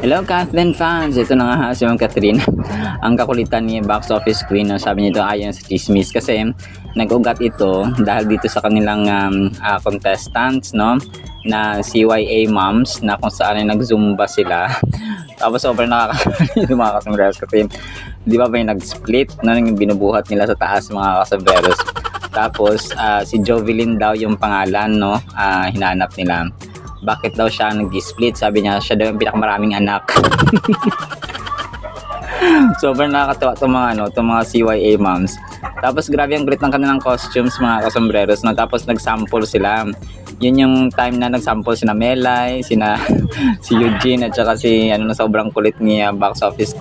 Hello Kathleen fans! Ito na nga si Ma'am Catherine. Ang kakulitan ni Box Office Queen, no? Sabi nito ayon sa chismis kasi nag-ugat ito dahil dito sa kanilang contestants, no? Na CYA moms na kung saan ay nag-zumba sila. Tapos sobrang nakakasabay yung mga kasambreros kasi di ba may nag-split, no? Yung binubuhat nila sa taas mga kasambreros. Tapos si Jovelyn daw yung pangalan, no? Hinanap nila. Bakit daw siya nag-split? Sabi niya, siya daw yung pinakamaraming anak. Sobrang nakakatawa itong mga CYA moms. Tapos grabe ang great ng kanilang costumes mga kasambreros. No? Tapos nag-sample sila. Yun yung time na nag-sample sina Melay, si Eugene at saka si sobrang kulit ni Box Office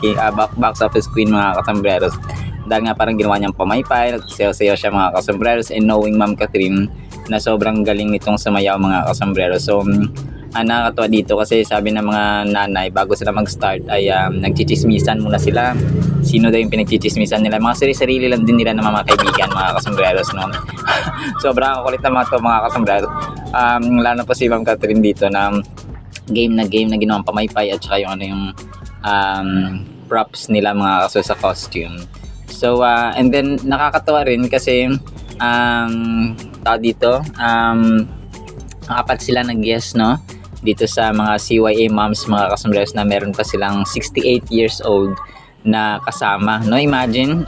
Queen mga kasambreros. Dahil nga parang ginawa niyang pamaypay, nagsayaw-sayaw siya mga kasambreros, and knowing Ma'am Catherine na sobrang galing nitong sumayaw mga kasambreros. So nakakatuwa dito kasi sabi ng mga nanay bago sila mag-start ay nagchichismisan muna sila. Sino daw yung pinagchichismisan nila? Mga sarili-sarili lang din nila ng mga kaibigan mga kasambreros, no? Sobrang kulit naman ito mga kasambreros. Lalo po si Ma'am Catherine dito na game na ginawang pamaypay at saka yung props nila mga kaso sa costume. So and then nakakatawa rin kasi dito apat sila nag-guest, no? Dito sa mga CYA moms mga kasambreros na meron pa silang 68 years old na kasama, no? Imagine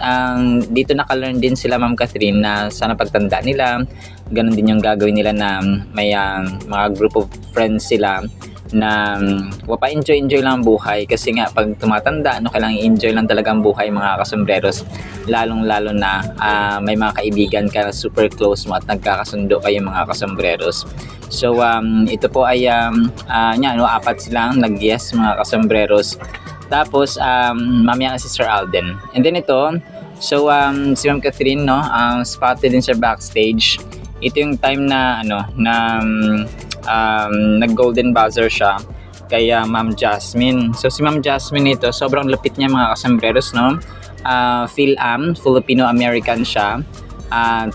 dito naka-learn din sila Ma'am Catherine na sana pagtanda nila ganun din yung gagawin nila na may mga group of friends sila na enjoy lang ang buhay kasi nga pag tumatanda kailangan i-enjoy lang talaga ang buhay mga kasambreros, lalong-lalo na may mga kaibigan ka na super close mo at nagkakasundo kayo mga kasambreros. So ito po ay apat silang nag-guest mga kasambreros. Tapos mamaya na si Sir Alden. And then ito, so si Ma'am Catherine, no, spotted din sa backstage. Ito yung time na nag-golden buzzer siya kay Ma'am Jasmine. So si Ma'am Jasmine ito, sobrang lapit niya mga kasambreros, no? Filipino-American siya.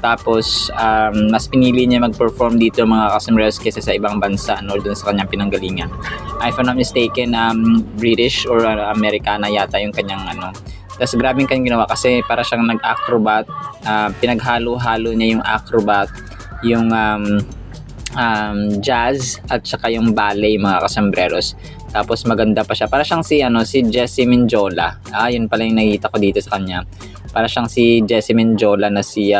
Tapos mas pinili niya mag-perform dito mga kasambreros kaysa sa ibang bansa, no, doon sa kanyang pinanggalingan. If I'm not mistaken, British or Americana yata yung kanyang Tapos grabing kanyang ginawa kasi para siyang nag-acrobat, pinaghalo-halo niya yung acrobat, yung jazz at saka yung ballet mga kasambreros. Tapos maganda pa siya. Para siyang si Jessie Menjola. Yun pala yung nakita ko dito sa kanya. Para siyang si Jessie Menjola na si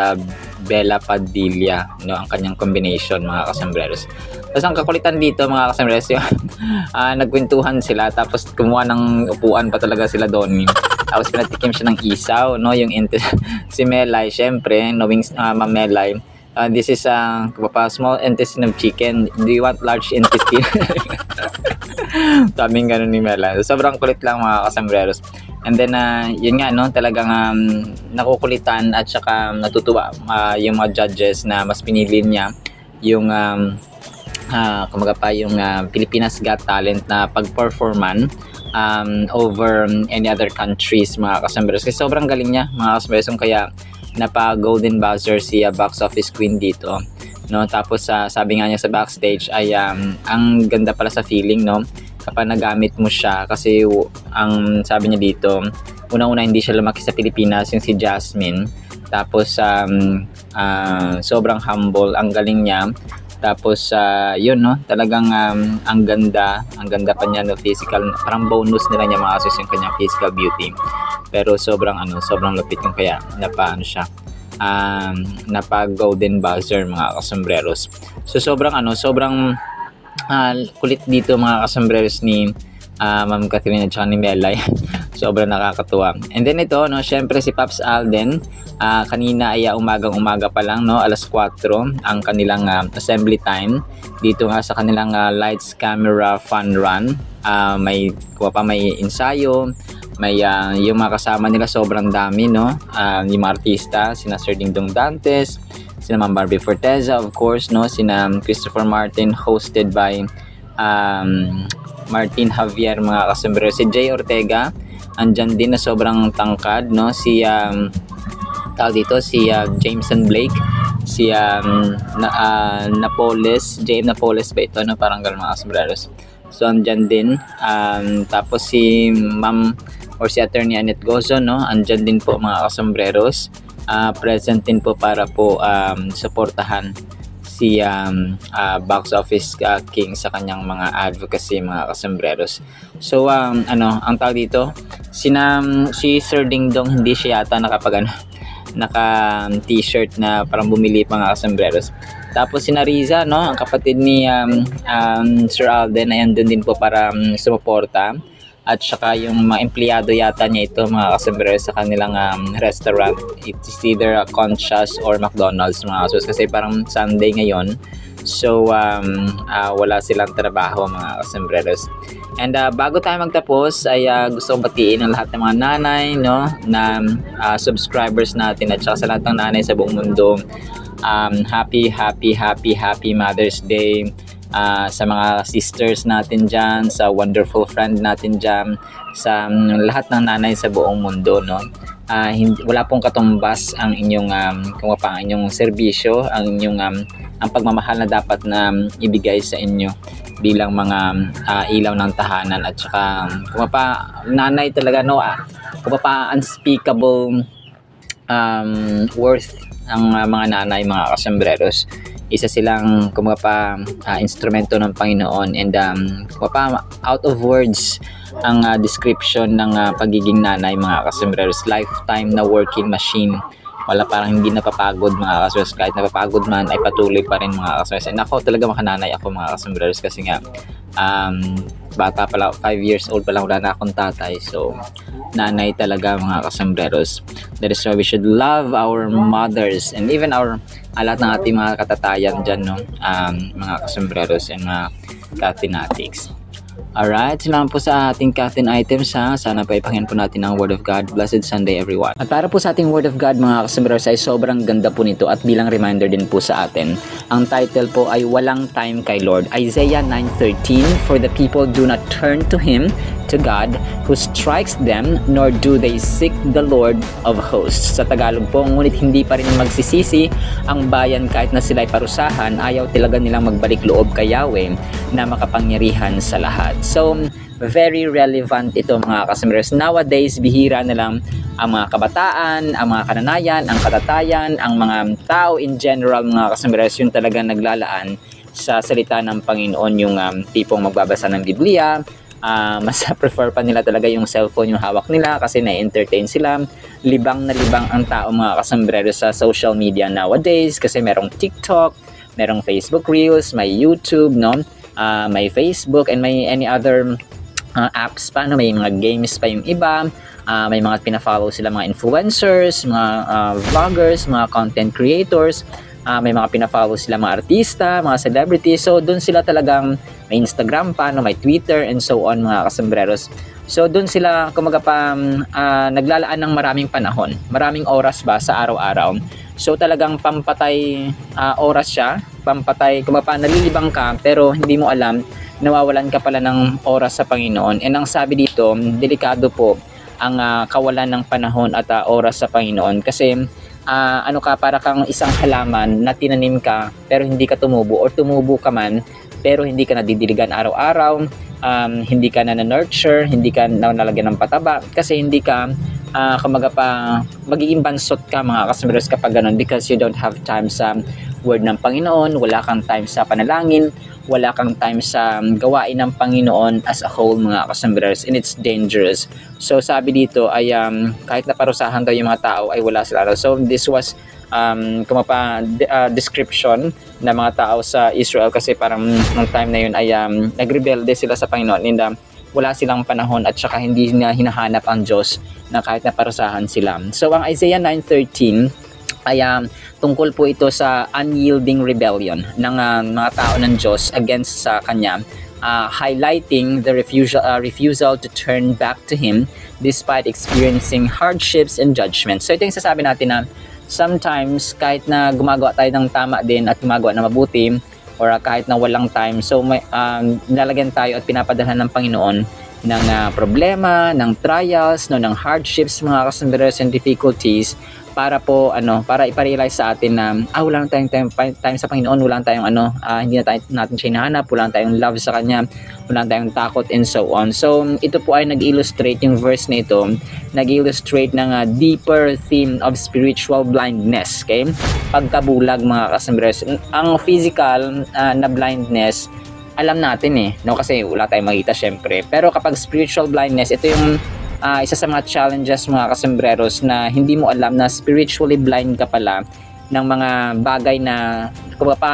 Bella Padilla, no, ang kanyang combination mga kasambreros. Tapos ang kakulitan dito mga kasambreros, nagkwentuhan sila tapos kumuha ng upuan pa talaga sila doon. Tapos pinatikim siya ng isaw, no, yung si Melay, syempre, knowing Ma'am Melay. This is small intestine of chicken. Do you want large intestine? Sabing ganun ni Mela. Sobrang kulit lang mga kasambreros. And then yun nga, no, talagang nakukulitan at saka natutuwa yung mga judges na mas pinili niya yung yung Pilipinas Got Talent na pag-performan over any other countries mga kasambreros. Kasi sobrang galing niya mga kasambreros, kaya napa-golden buzzer si Box Office Queen dito, no? Tapos sabi nga niya sa backstage ay ang ganda pala sa feeling, no, kapag nagamit mo siya kasi ang sabi niya dito, unang-una hindi siya lumaki sa Pilipinas yung si Jasmine. Tapos sobrang humble, ang galing niya. Tapos yun, no, talagang ang ganda pa niya, no, physical, parang bonus nila niya mga asos yung kanyang physical beauty. Pero sobrang lupit yung kaya napa golden buzzer mga kasambreros. So sobrang kulit dito mga kasambreros ni Ma'am Catherine at saka ni Melay. Sobrang nakakatuwa. And then ito, no, syempre si Pops Alden, kanina ay umagang-umaga pa lang, no, alas 4 ang kanilang assembly time dito nga sa kanilang lights, camera, fun run. May ensayo, may yung mga kasama nila sobrang dami, no, yung mga artista, sina Sir Dingdong Dantes, sina Ma'am Barbie Forteza, of course, no, sina Christopher Martin, hosted by Martin Javier mga kasambreros. Si Jay Ortega andyan din na sobrang tangkad, no, si Jameson Blake, si James Napoles ba ito, no, parang gano'n mga kasambreros. So andyan din. Tapos si Ma'am or si Attorney Annette Gozo, no, andyan din po mga kasombreros. Present din po para po suportahan si Box Office King sa kanyang mga advocacy, mga kasombreros. So ang tawag dito, si Sir Dingdong, hindi siya yata nakapag naka t-shirt na parang bumili mga kasombreros. Tapos si Nariza, no, ang kapatid ni Sir Alden, ay andun din po para sumuporta. At saka yung mga empleyado yata niya ito, mga kasombreros, sa kanilang restaurant. It's either Conchas or McDonald's, mga kasos, kasi parang Sunday ngayon. So wala silang trabaho, mga kasombreros. And bago tayo magtapos ay gusto kong batiin ang lahat ng mga nanay, no, na subscribers natin, at saka sa lahat ng nanay sa buong mundo. Happy Mother's Day sa mga sisters natin dyan, sa wonderful friend natin dyan, sa lahat ng nanay sa buong mundo, no. Wala pong katumbas ang inyong ang inyong serbisyo, ang inyong ang pagmamahal na dapat na ibigay sa inyo bilang mga ilaw ng tahanan. At saka nanay talaga, no, unspeakable worth ang mga nanay, mga kasombreros. Isa silang instrumento ng Panginoon, and out of words ang description ng pagiging nanay, mga kasombreros. Lifetime na working machine. Wala, parang hindi napapagod, mga kasombreros. Kahit napapagod man ay patuloy pa rin, mga kasombreros. And ako talaga makananay ako, mga kasombreros, kasi nga bata pala, 5 years old pa lang, wala na akong tatay. So nanay talaga, mga kasombreros. That is why we should love our mothers, and even lahat ng ating mga katatayan dyan, no, mga kasombreros and mga katinatics. Alright, salamat po sa ating Katin items, ha. Sana pa ipakinggan po natin ang Word of God. Blessed Sunday, everyone. At para po sa ating Word of God, mga kasombreros, ay sobrang ganda po nito, at bilang reminder din po sa atin. Ang title po ay Walang Time kay Lord. Isaiah 9:13, For the people do not turn to Him, to God, who strikes them, nor do they seek the Lord of hosts. Sa Tagalog po, ngunit hindi pa rin magsisisi ang bayan kahit na sila'y parusahan. Ayaw talaga nilang magbalik loob kay Yahweh na makapangyarihan sa lahat. So, very relevant ito, mga kasombreros. Nowadays, bihira na lang ang mga kabataan, ang mga kananayan, ang katatayan, ang mga tao in general, mga kasombreros, yung talagang naglalaan sa salita ng Panginoon, yung tipong magbabasa ng Biblia. Mas prefer pa nila talaga yung cellphone yung hawak nila, kasi na-entertain sila. Libang na libang ang tao, mga kasombreros, sa social media nowadays, kasi merong TikTok, merong Facebook Reels, may YouTube, no, may Facebook, and may any other apps pa, no? May mga games pa yung iba. May mga pina-follow sila, mga influencers, mga vloggers, mga content creators. May mga pina-follow sila, mga artista, mga celebrities. So doon sila talagang may Instagram pa, no? May Twitter and so on, mga kasombreros. So doon sila naglalaan ng maraming panahon, maraming oras ba sa araw-araw. So talagang pampatay oras siya, pampatay, nalilibang ka pero hindi mo alam, nawawalan ka pala ng oras sa Panginoon. And ang sabi dito, delikado po ang kawalan ng panahon at oras sa Panginoon, kasi para kang isang halaman na tinanim ka pero hindi ka tumubo, or tumubo ka man pero hindi ka nadidiligan araw-araw, hindi ka na-nurture, hindi ka nalagyan ng pataba, kasi hindi ka magiging bansot ka, mga kasombreros, kapag ganun, because you don't have time sa word ng Panginoon, wala kang time sa panalangin, wala kang time sa gawain ng Panginoon as a whole, mga kasombreros, and it's dangerous. So sabi dito ay kahit naparusahan daw yung mga tao ay wala sila. So this was description ng mga tao sa Israel, kasi parang nung time na yun ay nagrebelde sila sa Panginoon, and wala silang panahon, at saka hindi na hinahanap ang Diyos na kahit naparusahan sila. So ang Isaiah 9:13 ay tungkol po ito sa unyielding rebellion ng mga tao ng Diyos against sa Kanya, highlighting the refusal to turn back to Him despite experiencing hardships and judgments. So ito yung sasabi natin na sometimes kahit na gumagawa tayo ng tama din at gumagawa na mabuti, or kahit na walang time, so may nilalagyan tayo at pinapadalhan ng Panginoon ng problema, ng trials, no, ng hardships, mga kasombreros, and difficulties para po para ipa-realize sa atin na wala lang tayong time sa Panginoon, wala lang tayong hindi natin siya hinahanap, wala lang tayong love sa kanya, wala lang tayong takot and so on. So ito po ay nag-illustrate, yung verse na ito nag-illustrate ng deeper theme of spiritual blindness, okay? Pagkabulag, mga kasambreros. Ang physical na blindness alam natin no, kasi wala tayong makita syempre, pero kapag spiritual blindness, ito yung isa sa mga challenges, mga kasembreros, na hindi mo alam na spiritually blind ka pala ng mga bagay na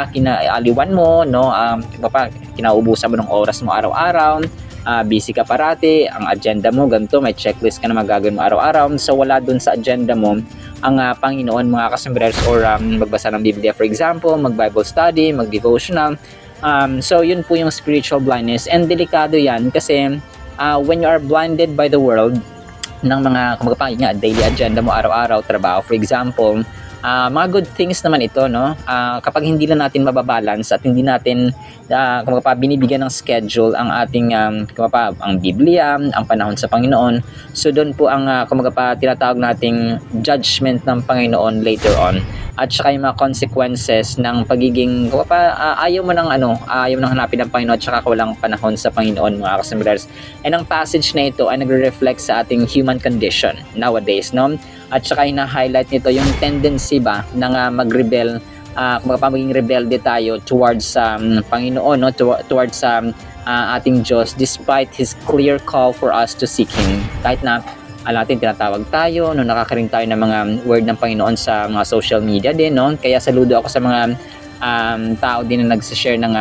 kinaaliwan mo, no? Kinaubusan mo ng oras mo araw-araw, busy ka parati, ang agenda mo ganito, may checklist ka na magagawin mo araw-araw, so wala dun sa agenda mo ang Panginoon, mga kasembreros, or magbasa ng Biblia, for example, mag-Bible study, mag-devotional. So yun po yung spiritual blindness, and delikado yan kasi when you are blinded by the world ng mga daily agenda mo araw-araw, trabaho for example, mga good things naman ito, no? Kapag hindi na natin mababalance at hindi natin binibigyan ng schedule ang ating ang Biblia, ang panahon sa Panginoon, so doon po ang tinatawag nating judgment ng Panginoon later on, at saka yung mga consequences ng pagiging ayaw mo nang hanapin ng Panginoon at saka walang panahon sa Panginoon, mga kasembreros. And ang passage na ito ay nagre-reflect sa ating human condition nowadays, no? At saka ina-highlight nito yung tendency ba na mag-rebel, maging rebelde tayo towards Panginoon, no? Towards ating Diyos, despite His clear call for us to seek Him. Kahit na natin tinatawag tayo, no, nakakaring tayo ng mga word ng Panginoon sa mga social media din, no? Kaya saludo ako sa mga tao din na nagsa-share ng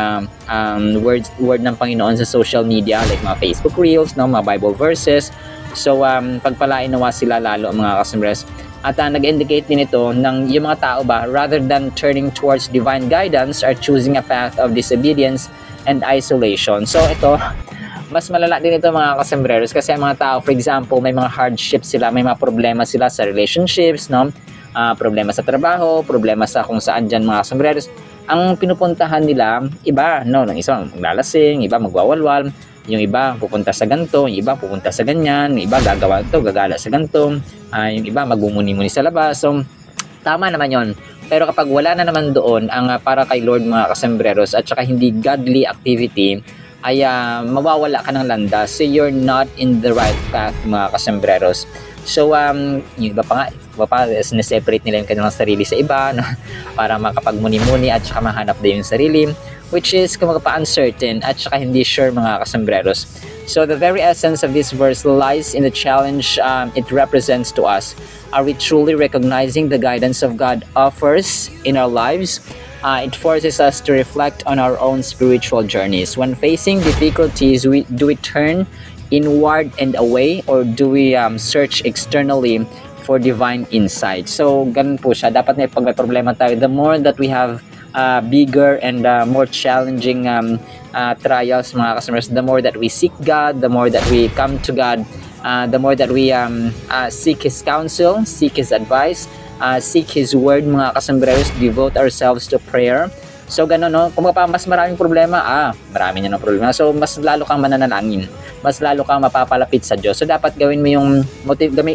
word ng Panginoon sa social media, like mga Facebook Reels, no, mga Bible verses. So pagpalain nawa sila lalo, mga kasembreros. At nag-indicate din ito ng yung mga tao ba, rather than turning towards divine guidance, are choosing a path of disobedience and isolation. So ito, mas malala din ito, mga kasembreros, kasi ang mga tao, for example, may mga hardships sila, may mga problema sila sa relationships, no? Problema sa trabaho, problema sa kung saan dyan, mga kasembreros. Ang pinupuntahan nila, iba, no? Ng isa maglalasing, iba magwawalwal, yung iba pupunta sa ganito, yung iba pupunta sa ganyan, yung iba gagawa ito, gagala sa ganito, yung iba magmumuni-muni sa labas. So tama naman yon. Pero kapag wala na naman doon ang para kay Lord, mga kasembreros, at saka hindi godly activity, ay mawawala ka ng landas. So you're not in the right path, mga kasembreros. So yung iba pa sineseparate nila yung kanilang sarili sa iba, no? Para makapagmuni-muni at saka mahanap din yung sarili, which is uncertain at saka hindi sure, mga kasembreros. So the very essence of this verse lies in the challenge it represents to us. Are we truly recognizing the guidance of God offers in our lives? It forces us to reflect on our own spiritual journeys. When facing difficulties, do we turn inward and away, or do we search externally for divine insight? So ganun po siya. Dapat pag may problema tayo, the more that we have bigger and more challenging trials, mga customers, the more that we seek God, the more that we come to God, the more that we seek His counsel, seek His advice, seek His word, mga kasembreros, devote ourselves to prayer. So gano'n, no? Kung mas maraming problema, marami na ng problema. So mas lalo kang mananalangin, mas lalo kang mapapalapit sa Diyos. So dapat gawin mo yung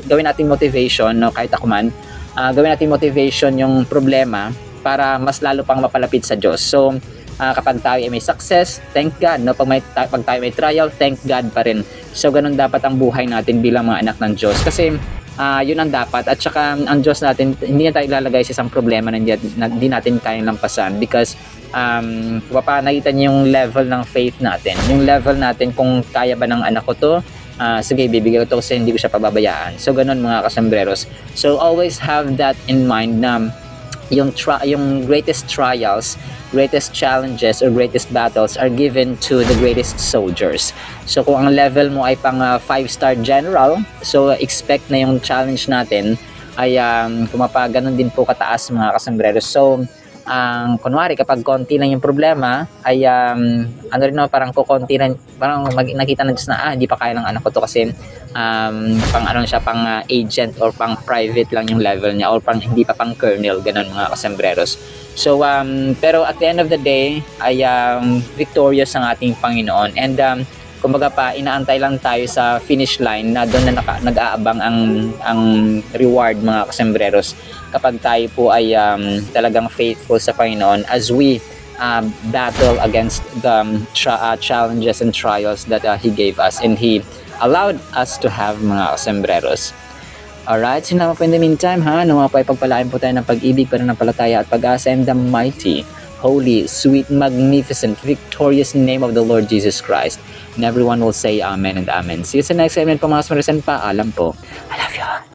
gawin natin motivation, no? Kahit ako man, gawin natin motivation yung problema para mas lalo pang mapalapit sa Diyos. So kapag tayo ay may success, thank God, no? Pag tayo may trial, thank God pa rin. So ganun dapat ang buhay natin bilang mga anak ng Diyos, kasi yun ang dapat. At saka ang Diyos natin, hindi na tayo ilalagay sa isang problema na hindi natin kayang lampasan, because nakita niyo yung level ng faith natin, yung level natin, kung kaya ba ng anak ko to, sige, bibigyan ko to kasi hindi ko siya pababayaan. So ganun, mga kasembreros. So always have that in mind, na yung greatest trials, greatest challenges, or greatest battles are given to the greatest soldiers. So kung ang level mo ay pang 5-star general, so expect na yung challenge natin ay ganun din po kataas, mga kasembreros. So kunwari kapag konti lang yung problema, ay parang kukonti lang, parang nakita ng Diyos na hindi pa kaya ng anak ko to, kasi pang agent or pang private lang yung level niya, or pang hindi pa pang colonel, ganun, mga kasembreros. So pero at the end of the day ay victorious ang ating Panginoon, and kumbaga pa, inaantay lang tayo sa finish line na doon na nag-aabang ang reward, mga kasembreros, kapag tayo po ay talagang faithful sa Panginoon as we battle against the challenges and trials that He gave us and He allowed us to have, mga kasembreros. Alright, sinama po in the meantime nawa po ay pagpalain po tayo ng pag-ibig, pananampalataya at pag-asa in the mighty, holy, sweet, magnificent, victorious name of the Lord Jesus Christ. And everyone will say amen and amen. See you sa next segment po, mga kasembreros, and paalam po. I love you.